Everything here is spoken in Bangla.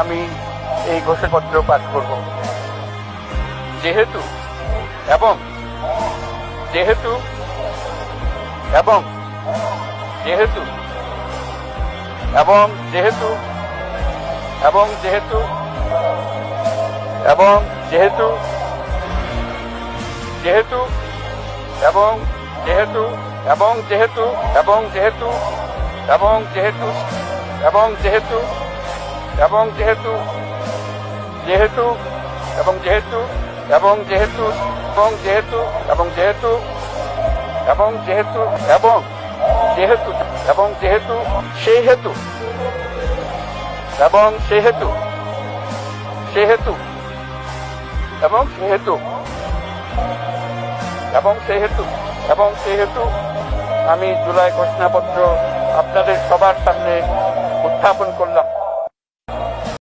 আমি এই ঘোষণাপত্র পাঠ করব। যেহেতু এবং যেহেতু এবং যেহেতু এবং যেহেতু এবং যেহেতু এবং যেহেতু যেহেতু এবং যেহেতু এবং যেহেতু এবং যেহেতু এবং যেহেতু এবং যেহেতু এবং যেহেতু যেহেতু এবং যেহেতু এবং যেহেতু এবং যেহেতু এবং যেহেতু এবং যেহেতু এবং যেহেতু এবং যেহেতু সেহেতু এবং সেহেতু সেহেতু এবং সেহেতু এবং সেহেতু এবং সেহেতু আমি জুলাই ঘোষণাপত্র আপনাদের সবার সামনে উত্থাপন করলাম।